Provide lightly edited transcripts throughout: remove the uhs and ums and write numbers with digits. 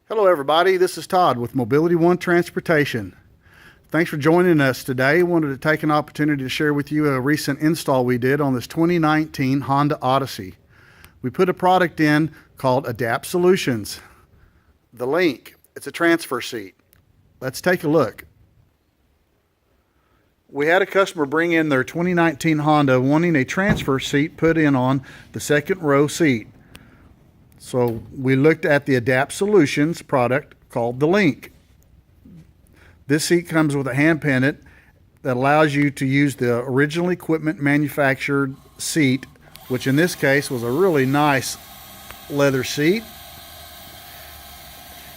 Hello everybody, this is Todd with Mobility One Transportation. Thanks for joining us today. I wanted to take an opportunity to share with you a recent install we did on this 2019 Honda Odyssey. We put a product in called Adapt Solutions. The link, it's a transfer seat. Let's take a look. We had a customer bring in their 2019 Honda wanting a transfer seat put in on the second row seat. So we looked at the Adapt Solutions product called the Link. This seat comes with a hand pendant that allows you to use the original equipment manufactured seat, which in this case was a really nice leather seat.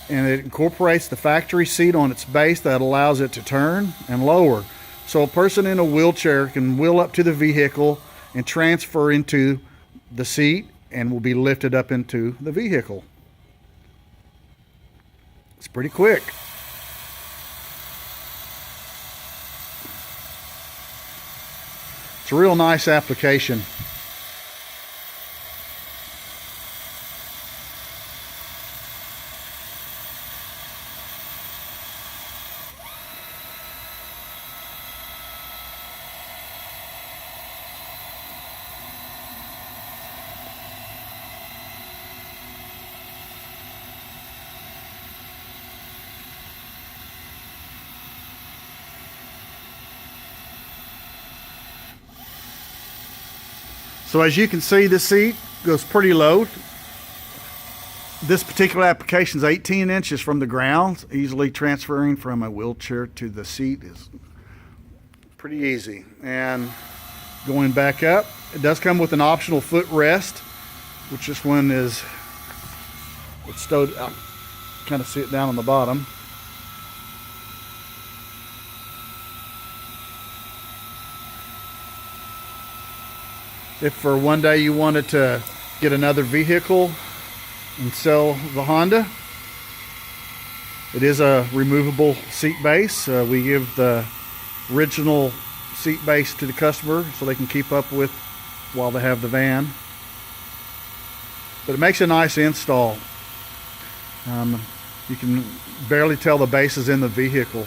And it incorporates the factory seat on its base that allows it to turn and lower. So a person in a wheelchair can wheel up to the vehicle and transfer into the seat and will be lifted up into the vehicle. It's pretty quick. It's a real nice application. So as you can see, the seat goes pretty low. This particular application is 18 inches from the ground. Easily transferring from a wheelchair to the seat is pretty easy. And going back up, it does come with an optional footrest, which this one is, it's stowed out. Kind of see it down on the bottom. If for one day you wanted to get another vehicle and sell the Honda, it is a removable seat base. We give the original seat base to the customer so they can keep up with while they have the van. But it makes a nice install. You can barely tell the base is in the vehicle.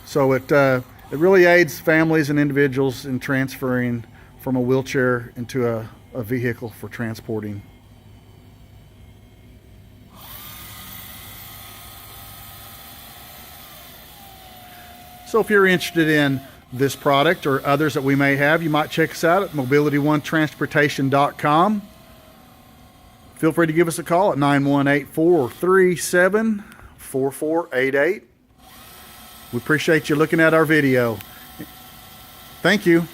So it really aids families and individuals in transferring from a wheelchair into a vehicle for transporting. So if you're interested in this product or others that we may have, you might check us out at mobilityoneTransportation.com. Feel free to give us a call at 918-437-4488. We appreciate you looking at our video. Thank you.